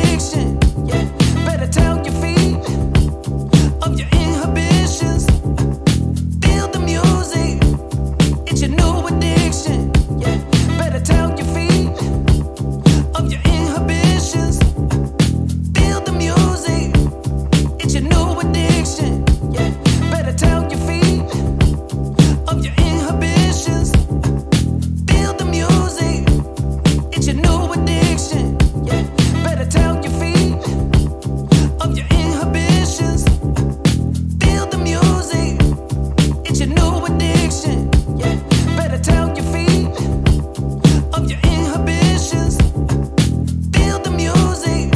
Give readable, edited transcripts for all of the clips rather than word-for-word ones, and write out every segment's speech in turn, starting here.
addiction. Yeah, better tell your feet of your inhibitions. Feel the music, it's your new addiction. Yeah, better tell your feet of your inhibitions. Feel the music, it's your new addiction. Yeah, better tell your feet of your inhibitions. Feel the music, it's your new addiction. Yeah, better tell your feet of your inhibitions. Feel the music, it's your new addiction. Yeah, better tell your feet of your inhibitions. Feel the music,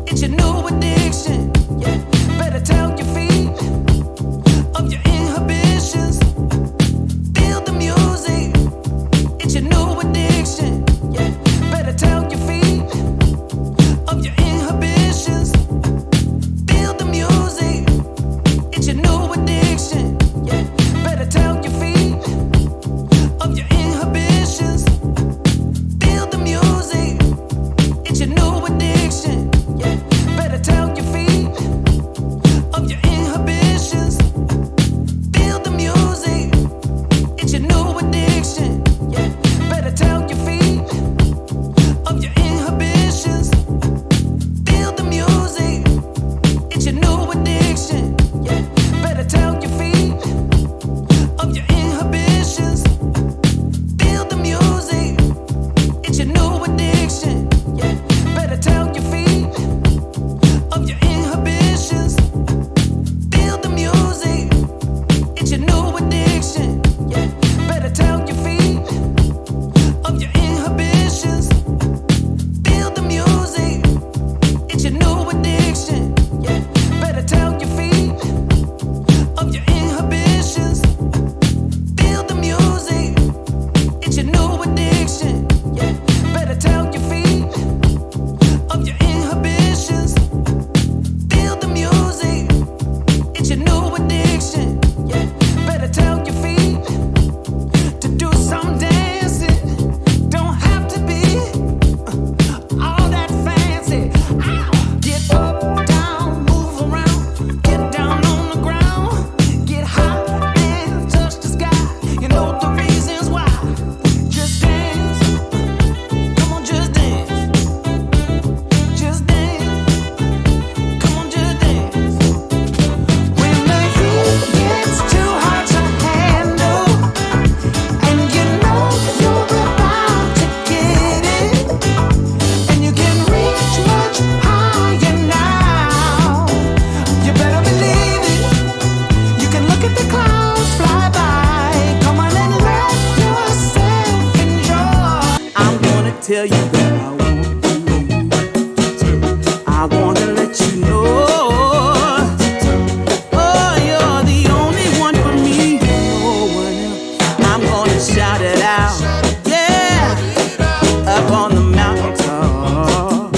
it's your new addiction. Yeah, better tell your feet of your inhibitions. Feel the music, it's your new addiction. Yeah, better tell your feet of your inhibitions. Feel the music, it's your new addiction. Yeah, better tell your feet of your inhibitions. Feel the music, it's your new addiction. Yeah, better tell your feet of your inhibitions. Feel the music, it's your new addiction. Yeah, better tell your feet of your inhibitions. Feel the music, it's your new addiction. Yeah, better tell your feet of your inhibitions. Feel the music, it's your new addiction. Yeah, better tell your feet of your inhibitions. Feel the music, it's your new addiction. Yeah, better tell your feet of your inhibitions. Feel the music, it's your new addiction. Yeah, better tell your feet of your inhibitions. Feel the music, it's your new addiction. Yeah, better tell your feet of your inhibitions. Feel the music, it's your new addiction. Yeah, better tell your feet to do some dancing. Don't have to be all that fancy. Ow! Get up, down, move around, get down on the ground, get hot and touch the sky. You know the reasons why. Just dance, come on, just dance, just dance, come on, just dance. When the heat gets too hot to handle, and you know you're about to get it, and you can reach much higher now, you better believe it. You can look at the clouds fly by. Come on and let yourself enjoy. I'm gonna tell you what I want to. I wanna let you know. Oh, you're the only one for me, no one else. I'm gonna shout it out, yeah, up on the mountaintop.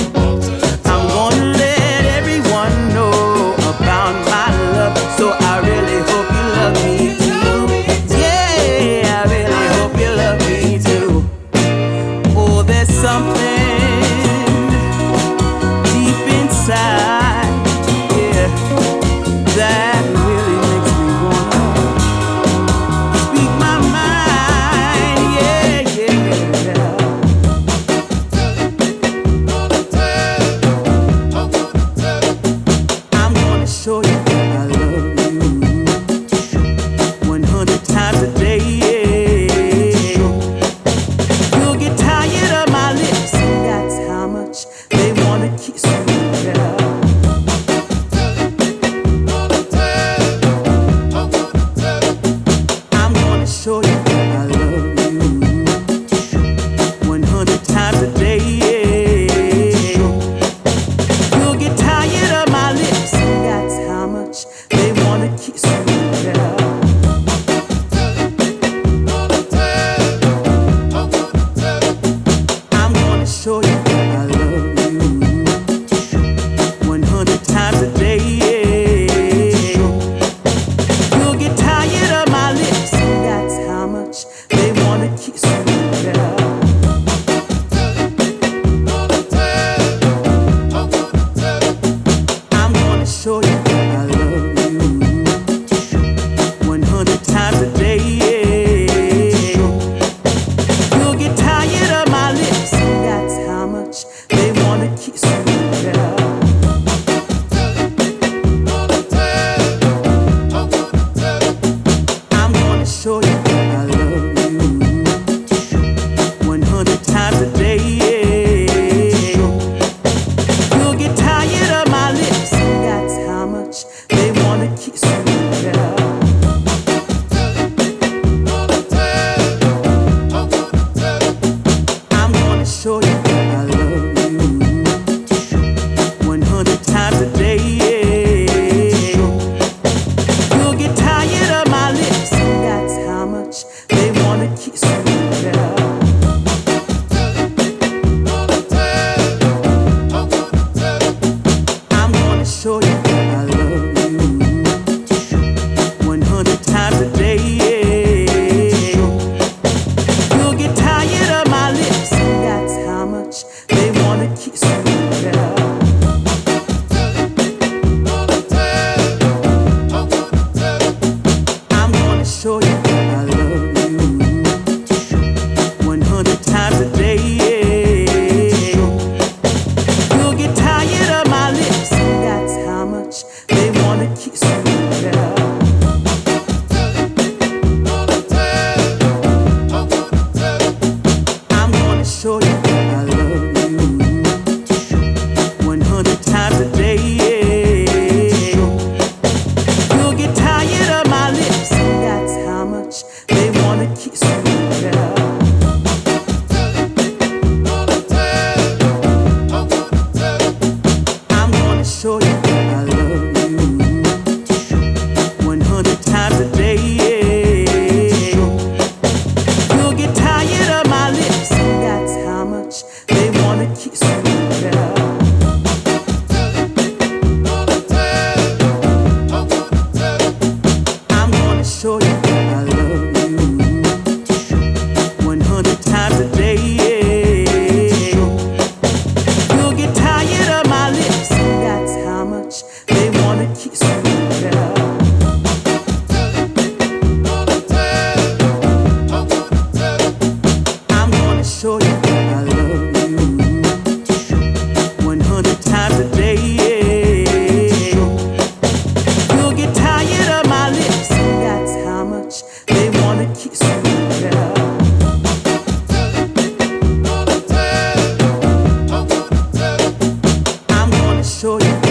I'm gonna let everyone know about my love. So I really hope you love me too. Yeah, I really hope you love me too. Oh, there's something deep inside, yeah, that really makes me wanna speak my mind, yeah, yeah. I'm gonna show you that I love you 100 times a day, yeah. You'll get tired of my lips, and that's how much they wanna kiss you, yeah. I'm gonna show you that I love you 100 times a day, yeah. You'll get tired of my lips, and that's how much they wanna kiss you, yeah. I'm gonna show you that I love you kiss you, yeah. I'm gonna show you I love you 100 times a day, yeah. You'll get tired of my lips, that's how much they wanna kiss you, yeah. I'm gonna show you I love you 100 times a day, yeah. You'll get tired of my lips, that's how much they wanna kiss you, yeah. I'm gonna show you I love you 100 times a day, yeah. You'll get tired of my lips, that's how much they wanna kiss you, yeah. I'm gonna show you I love you 100 times a day, yeah. You'll get tired of my lips, that's how much they wanna kiss you, yeah. I'm gonna show you I love you 100 times a day, yeah. You'll get tired of my lips, that's how much they wanna kiss you, yeah. I'm gonna show you I love you 100 times a day, yeah. You'll get tired of my lips, that's how much they wanna kiss you, yeah. I'm gonna show you I love you 100 times a day, yeah. You'll get tired of my lips, that's how much they wanna kiss you, yeah. I'm gonna show you I love you 100 times a day, yeah. You'll get tired of my lips, that's how much they wanna kiss you, yeah. I'm gonna show you